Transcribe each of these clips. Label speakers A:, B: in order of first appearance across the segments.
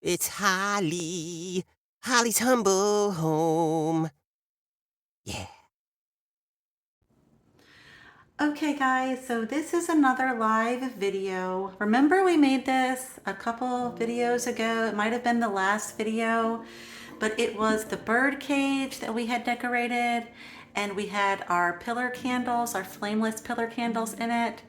A: It's Holly. Holly's humble home. Yeah.
B: Okay guys, so this is another live video. Remember we made this a couple videos ago? It might have been the last video, but it was the bird cage that we had decorated, and we had our pillar candles, our flameless pillar candles in it.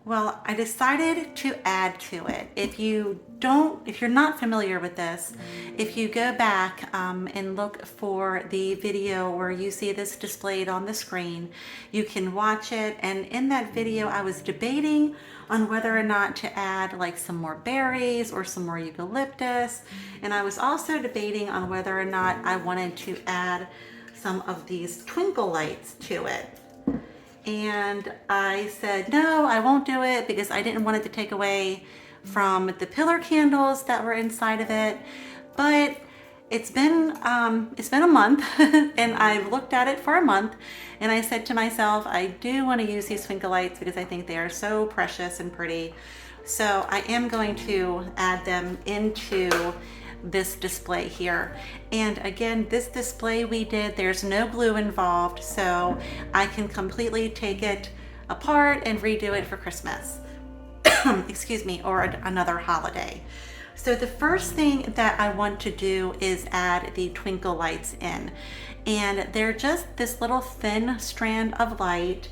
B: Well, I decided to add to it. If you're not familiar with this, if you go back and look for the video where you see this displayed on the screen, you can watch it. And in that video, I was debating on whether or not to add like some more berries or some more eucalyptus. And I was also debating on whether or not I wanted to add some of these twinkle lights to it. And I said, no, I won't do it because I didn't want it to take away from the pillar candles that were inside of it. But it's been a month and I've looked at it for a month, and I said to myself, I do want to use these twinkle lights because I think they are so precious and pretty. So I am going to add them into this display here. And again, this display we did, there's no glue involved, so I can completely take it apart and redo it for Christmas. Excuse me, or another holiday. So the first thing that I want to do is add the twinkle lights in. And they're just this little thin strand of light,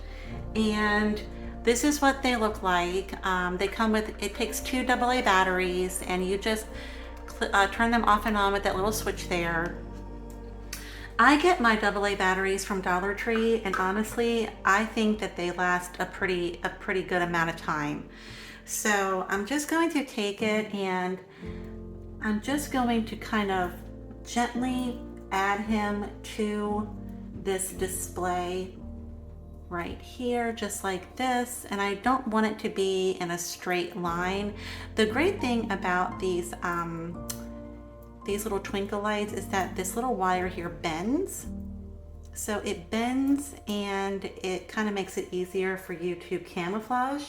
B: and this is what they look like. They come with, it takes two AA batteries, and you just turn them off and on with that little switch there. I get my AA batteries from Dollar Tree, and honestly, I think that they last a pretty good amount of time. So I'm just going to take it and I'm just going to kind of gently add him to this display right here, just like this. And I don't want it to be in a straight line. The great thing about these little twinkle lights is that this little wire here bends. So it bends and it kind of makes it easier for you to camouflage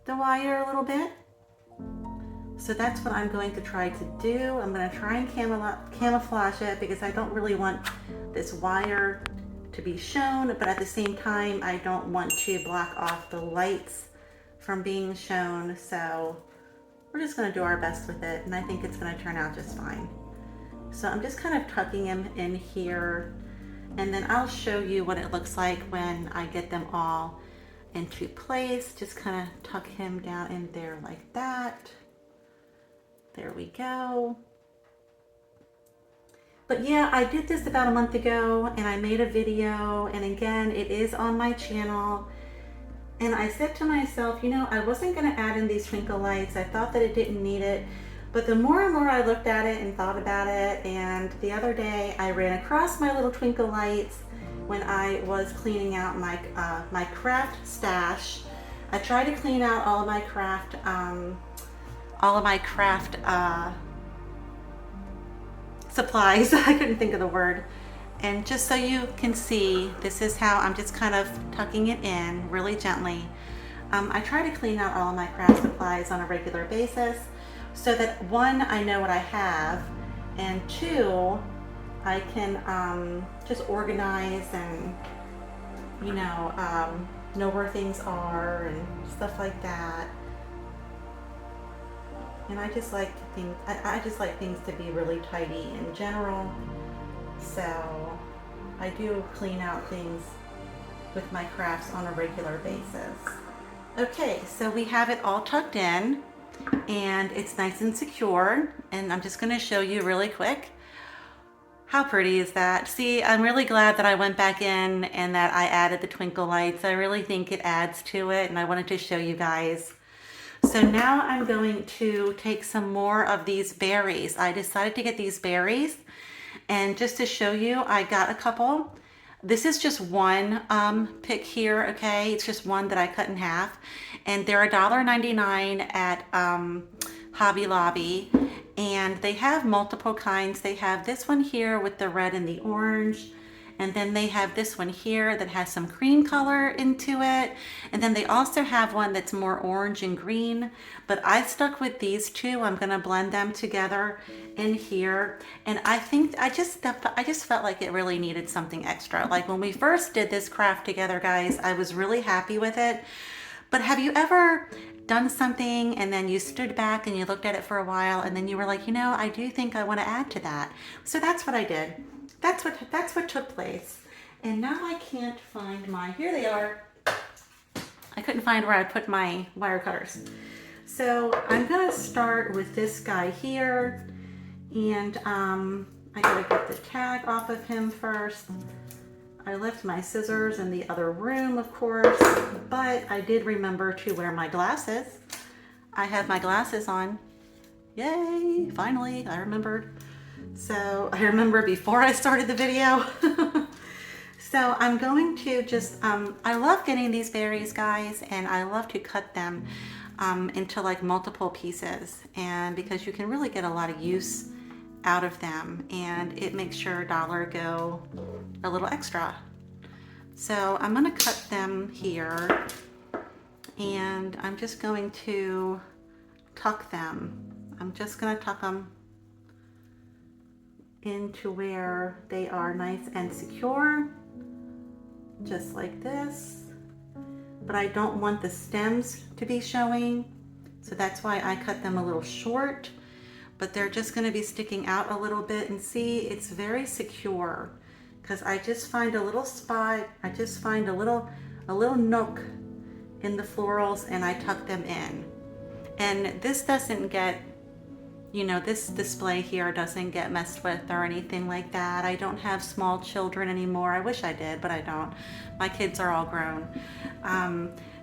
B: the wire a little bit. So that's what I'm going to try to do. I'm going to try and camouflage it because I don't really want this wire to be shown, but at the same time, I don't want to block off the lights from being shown. So we're just going to do our best with it, and I think it's going to turn out just fine. So I'm just kind of tucking him in here, and then I'll show you what it looks like when I get them all into place. Just kind of tuck him down in there like that. There we go. But yeah, I did this about a month ago, and I made a video, and again, it is on my channel. And I said to myself, you know, I wasn't going to add in these twinkle lights. I thought that it didn't need it. But the more and more I looked at it and thought about it, and the other day I ran across my little twinkle lights when I was cleaning out my my craft stash. I tried to clean out all of my craft supplies. I couldn't think of the word. And just so you can see, this is how I'm just kind of tucking it in really gently. I try to clean out all of my craft supplies on a regular basis so that one, I know what I have, and two, I can just organize and, you know where things are and stuff like that. And I just like I just like things to be really tidy in general. So I do clean out things with my crafts on a regular basis. Okay, so we have it all tucked in and it's nice and secure. And I'm just gonna show you really quick. How pretty is that? See, I'm really glad that I went back in and that I added the twinkle lights. I really think it adds to it, and I wanted to show you guys. So now I'm going to take some more of these berries. I decided to get these berries, and just to show you, I got a couple. This is just one pick here, okay? It's just one that I cut in half. And they're $1.99 at Hobby Lobby. And they have multiple kinds. They have this one here with the red and the orange. And then they have this one here that has some cream color into it. And then they also have one that's more orange and green. But I stuck with these two. I'm gonna blend them together in here. And I think I just felt like it really needed something extra. Like when we first did this craft together, guys, I was really happy with it. But have you ever done something and then you stood back and you looked at it for a while and then you were like, you know, I do think I want to add to that. So that's what I did. That's what took place. And now I can't find my, here they are. I couldn't find where I put my wire cutters. So I'm gonna start with this guy here, and I gotta get the tag off of him first. I left my scissors in the other room, of course, but I did remember to wear my glasses. I have my glasses on. Yay, finally, I remembered. So I remember before I started the video. So I'm going to just, I love getting these berries, guys, and I love to cut them into like multiple pieces, and because you can really get a lot of use out of them, and it makes your dollar go a little extra. So I'm going to cut them here, and I'm just going to tuck them. I'm just going to tuck them into where they are nice and secure, just like this. But I don't want the stems to be showing, so that's why I cut them a little short. But they're just going to be sticking out a little bit, and see, it's very secure because I just find a little spot, I just find a little nook in the florals, and I tuck them in. And this doesn't get, you know, this display here doesn't get messed with or anything like that. I don't have small children anymore. I wish I did, but I don't. My kids are all grown.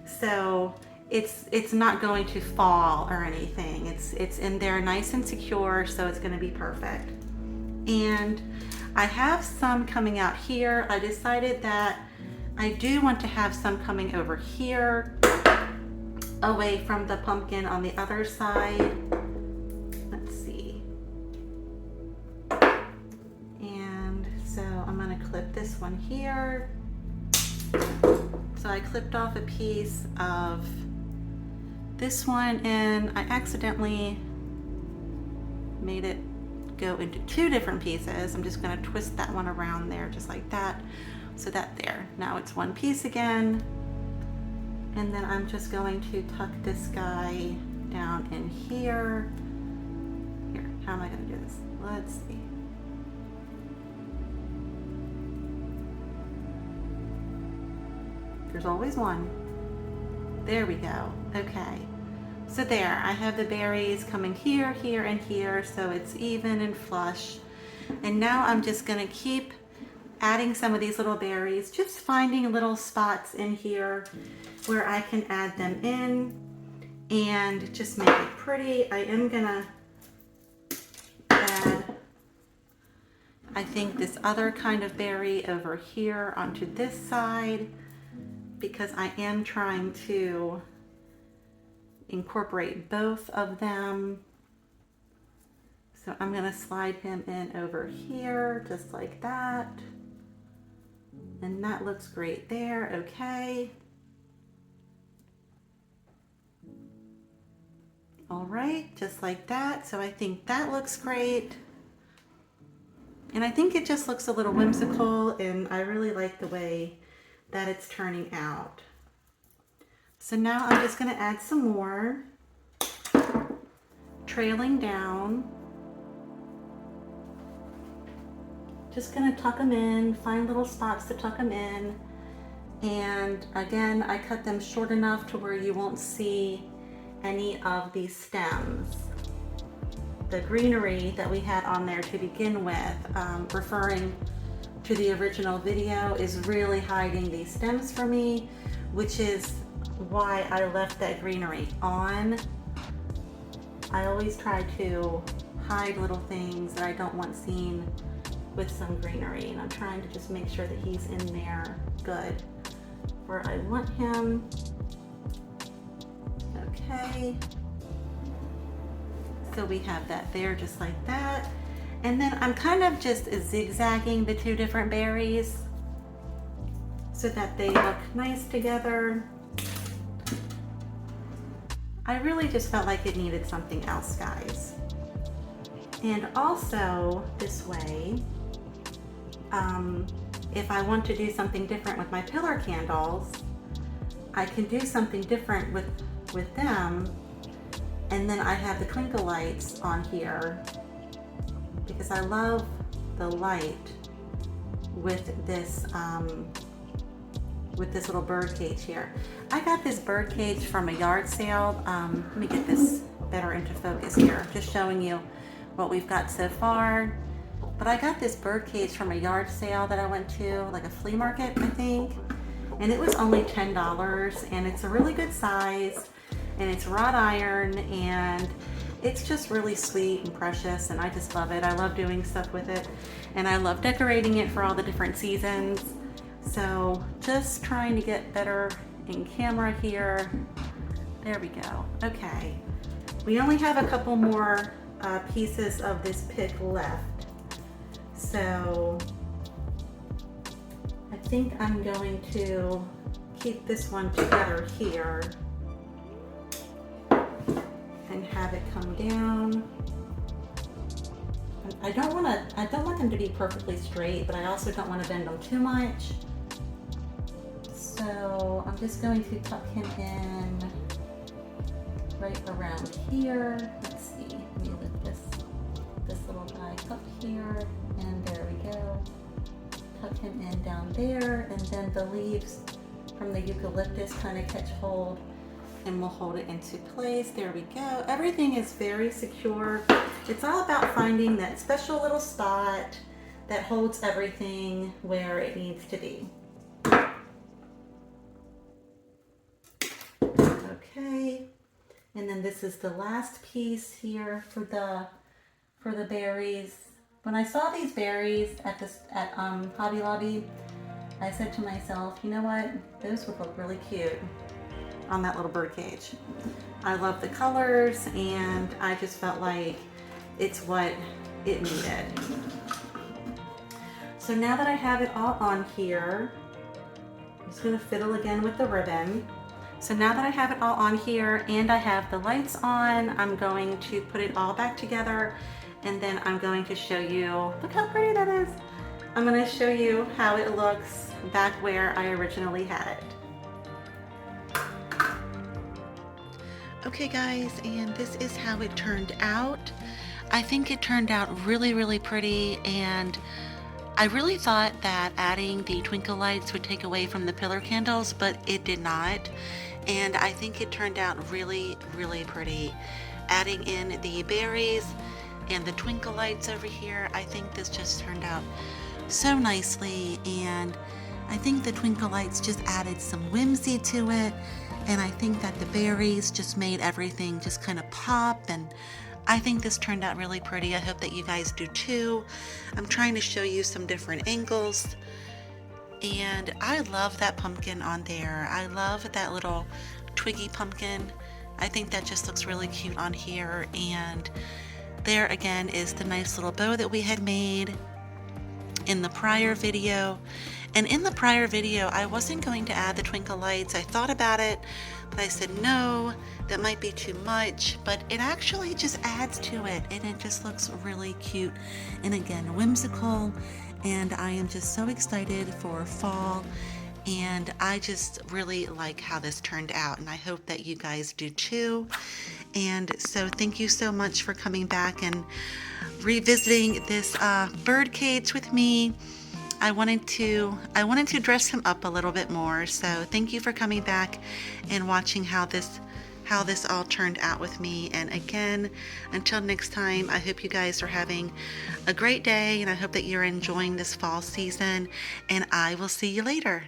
B: So it's not going to fall or anything. It's in there nice and secure, so it's going to be perfect. And I have some coming out here. I decided that I do want to have some coming over here, away from the pumpkin on the other side. Let's see. And so I'm going to clip this one here. So I clipped off a piece of this one, and I accidentally made it go into two different pieces. I'm just going to twist that one around there just like that, so that there. Now it's one piece again. And then I'm just going to tuck this guy down in here. Here, how am I going to do this? Let's see. There's always one. There we go. Okay. So there, I have the berries coming here, here, and here, so it's even and flush. And now I'm just going to keep adding some of these little berries, just finding little spots in here where I can add them in and just make it pretty. I am going to add, I think, this other kind of berry over here onto this side, because I am trying to incorporate both of them. So I'm going to slide him in over here just like that. And that looks great there. Okay. All right, just like that. So I think that looks great. And I think it just looks a little whimsical, and I really like the way that it's turning out. So now I'm just going to add some more, trailing down. Just going to tuck them in, find little spots to tuck them in. And again, I cut them short enough to where you won't see any of these stems. The greenery that we had on there to begin with, referring to the original video, is really hiding these stems for me, which is why I left that greenery on. I always try to hide little things that I don't want seen with some greenery, and I'm trying to just make sure that he's in there good where I want him. Okay, so we have that there just like that. And then I'm kind of just zigzagging the two different berries so that they look nice together. I really just felt like it needed something else, guys. And also this way, if I want to do something different with my pillar candles, I can do something different with them. And then I have the twinkle lights on here because I love the light with this little bird cage here. I got this bird cage from a yard sale. Let me get this better into focus here, just showing you what we've got so far. But I got this bird cage from a yard sale that I went to, like a flea market, I think. And it was only $10, and it's a really good size, and it's wrought iron, and it's just really sweet and precious, and I just love it. I love doing stuff with it, and I love decorating it for all the different seasons. So just trying to get better in camera here. There we go. Okay. We only have a couple more pieces of this pick left. So I think I'm going to keep this one together here and have it come down. I don't want them to be perfectly straight, but I also don't want to bend them too much. So I'm just going to tuck him in right around here. Let's see, let me lift this little guy up here, and there we go. Tuck him in down there, and then the leaves from the eucalyptus kind of catch hold, and we'll hold it into place. There we go. Everything is very secure. It's all about finding that special little spot that holds everything where it needs to be. Okay, and then this is the last piece here for the berries. When I saw these berries at Hobby Lobby, I said to myself, you know what? Those would look really cute on that little bird cage. I love the colors, and I just felt like it's what it needed. So now that I have it all on here, I'm just gonna fiddle again with the ribbon. So now that I have it all on here and I have the lights on, I'm going to put it all back together, and then I'm going to show you, look how pretty that is. I'm gonna show you how it looks back where I originally had it. Okay guys, and this is how it turned out. I think it turned out really, really pretty, and I really thought that adding the twinkle lights would take away from the pillar candles, but it did not. And I think it turned out really, really pretty. Adding in the berries and the twinkle lights over here, I think this just turned out so nicely, and I think the twinkle lights just added some whimsy to it, and I think that the berries just made everything just kind of pop, and I think this turned out really pretty. I hope that you guys do too. I'm trying to show you some different angles, and I love that pumpkin on there. I love that little twiggy pumpkin. I think that just looks really cute on here, and there again is the nice little bow that we had made in the prior video. And in the prior video, I wasn't going to add the twinkle lights. I thought about it, but I said, no, that might be too much, but it actually just adds to it, and it just looks really cute. And again, whimsical, and I am just so excited for fall, and I just really like how this turned out, and I hope that you guys do too. And so thank you so much for coming back and revisiting this bird cage with me. I wanted to dress him up a little bit more, so thank you for coming back and watching how this all turned out with me. And again, until next time, I hope you guys are having a great day, and I hope that you're enjoying this fall season, and I will see you later.